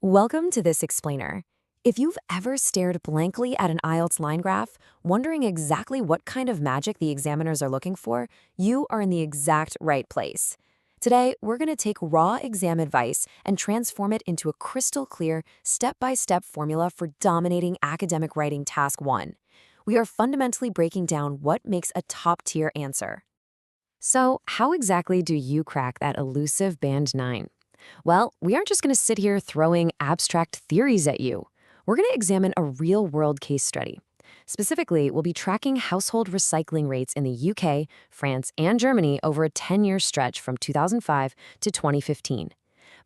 Welcome to this explainer. If you've ever stared blankly at an IELTS line graph, wondering exactly what kind of magic the examiners are looking for, you are in the exact right place. Today, we're going to take raw exam advice and transform it into a crystal clear, step-by-step formula for dominating academic writing task 1. We are fundamentally breaking down what makes a top-tier answer. So, how exactly do you crack that elusive band 9? Well, we aren't just going to sit here throwing abstract theories at you. We're going to examine a real-world case study. Specifically, we'll be tracking household recycling rates in the UK, France, and Germany over a 10-year stretch from 2005 to 2015.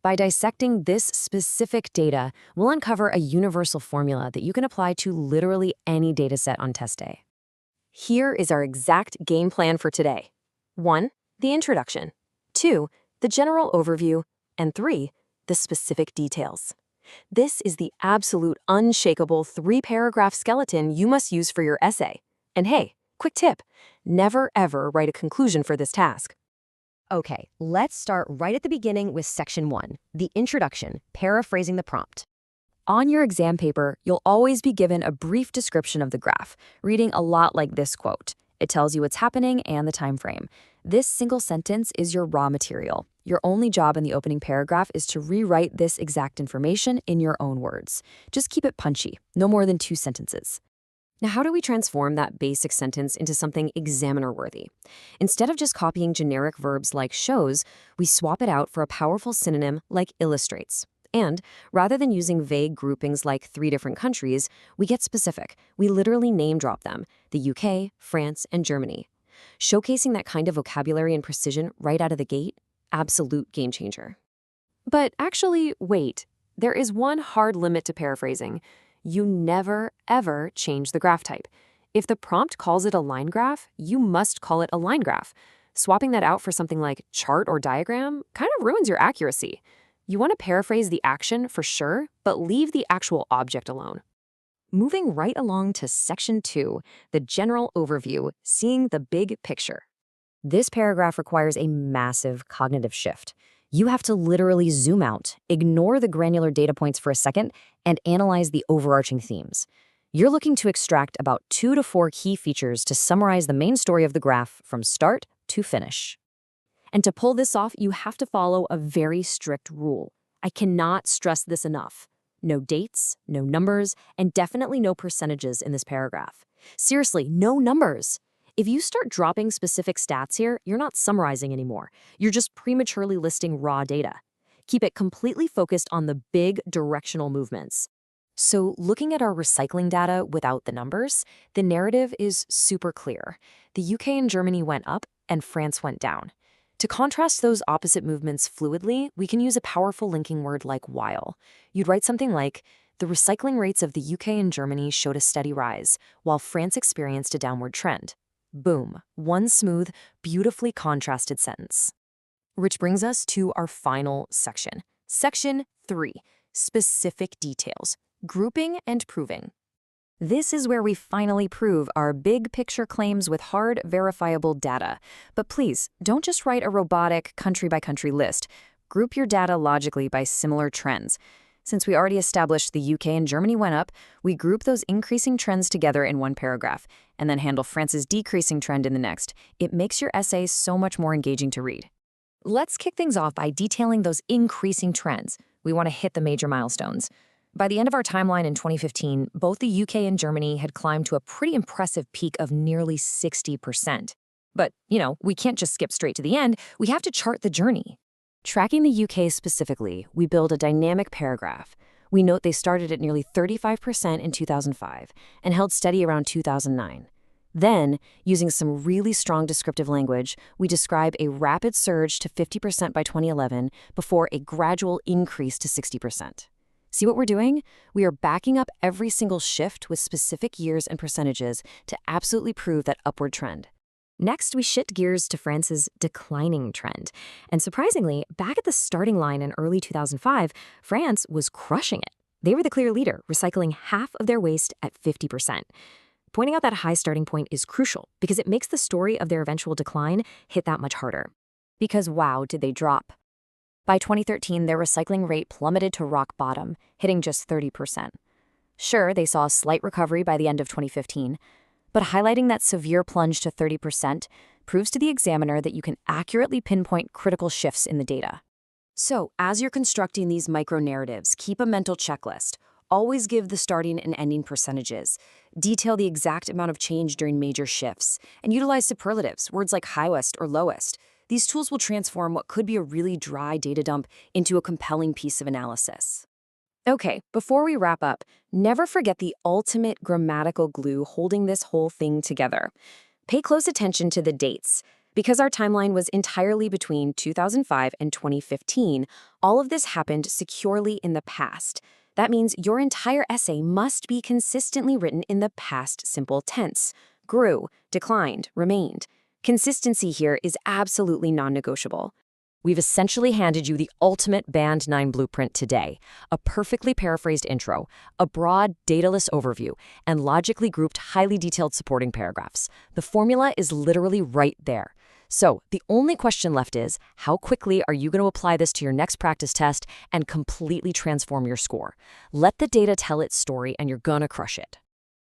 By dissecting this specific data, we'll uncover a universal formula that you can apply to literally any dataset on test day. Here is our exact game plan for today. 1. The introduction. 2. The general overview. And 3. The specific details. This is the absolute unshakable 3-paragraph skeleton you must use for your essay. And hey, quick tip, never ever write a conclusion for this task. Okay, let's start right at the beginning with section 1, the introduction, paraphrasing the prompt. On your exam paper, you'll always be given a brief description of the graph, reading a lot like this quote. It tells you what's happening and the time frame. This single sentence is your raw material. Your only job in the opening paragraph is to rewrite this exact information in your own words. Just keep it punchy, no more than 2 sentences. Now, how do we transform that basic sentence into something examiner-worthy? Instead of just copying generic verbs like shows, we swap it out for a powerful synonym like illustrates. And rather than using vague groupings like 3 different countries, we get specific. We literally name drop them, the UK, France, and Germany. Showcasing that kind of vocabulary and precision right out of the gate, absolute game changer. But actually, wait, there is one hard limit to paraphrasing. You never, ever change the graph type. If the prompt calls it a line graph, you must call it a line graph. Swapping that out for something like chart or diagram kind of ruins your accuracy. You want to paraphrase the action for sure, but leave the actual object alone. Moving right along to section 2, the general overview, seeing the big picture. This paragraph requires a massive cognitive shift. You have to literally zoom out, ignore the granular data points for a second, and analyze the overarching themes. You're looking to extract about 2 to 4 key features to summarize the main story of the graph from start to finish. And to pull this off, you have to follow a very strict rule. I cannot stress this enough. No dates, no numbers, and definitely no percentages in this paragraph. Seriously, no numbers. If you start dropping specific stats here, you're not summarizing anymore. You're just prematurely listing raw data. Keep it completely focused on the big directional movements. So looking at our recycling data without the numbers, the narrative is super clear. The UK and Germany went up and France went down. To contrast those opposite movements fluidly, we can use a powerful linking word like while. You'd write something like, the recycling rates of the UK and Germany showed a steady rise, while France experienced a downward trend. Boom, one smooth, beautifully contrasted sentence. Which brings us to our final section. Section 3, specific details, grouping and proving. This is where we finally prove our big picture claims with hard, verifiable data. But please, don't just write a robotic country-by-country list. Group your data logically by similar trends. Since we already established the UK and Germany went up, we group those increasing trends together in one paragraph, and then handle France's decreasing trend in the next. It makes your essay so much more engaging to read. Let's kick things off by detailing those increasing trends. We want to hit the major milestones. By the end of our timeline in 2015, both the UK and Germany had climbed to a pretty impressive peak of nearly 60%. But, we can't just skip straight to the end. We have to chart the journey. Tracking the UK specifically, we build a dynamic paragraph. We note they started at nearly 35% in 2005 and held steady around 2009. Then, using some really strong descriptive language, we describe a rapid surge to 50% by 2011 before a gradual increase to 60%. See what we're doing? We are backing up every single shift with specific years and percentages to absolutely prove that upward trend. Next, we shift gears to France's declining trend. And surprisingly, back at the starting line in early 2005, France was crushing it. They were the clear leader, recycling half of their waste at 50%. Pointing out that high starting point is crucial because it makes the story of their eventual decline hit that much harder. Because wow, did they drop. By 2013, their recycling rate plummeted to rock bottom, hitting just 30%. Sure, they saw a slight recovery by the end of 2015, but highlighting that severe plunge to 30% proves to the examiner that you can accurately pinpoint critical shifts in the data. So, as you're constructing these micro-narratives, keep a mental checklist. Always give the starting and ending percentages. Detail the exact amount of change during major shifts. And utilize superlatives, words like highest or lowest. These tools will transform what could be a really dry data dump into a compelling piece of analysis. Okay, before we wrap up, never forget the ultimate grammatical glue holding this whole thing together. Pay close attention to the dates. Because our timeline was entirely between 2005 and 2015, all of this happened securely in the past. That means your entire essay must be consistently written in the past simple tense. Grew, declined, remained. Consistency here is absolutely non-negotiable. We've essentially handed you the ultimate Band 9 blueprint today, a perfectly paraphrased intro, a broad, dataless overview, and logically grouped, highly detailed supporting paragraphs. The formula is literally right there. So the only question left is, how quickly are you going to apply this to your next practice test and completely transform your score? Let the data tell its story and you're gonna crush it.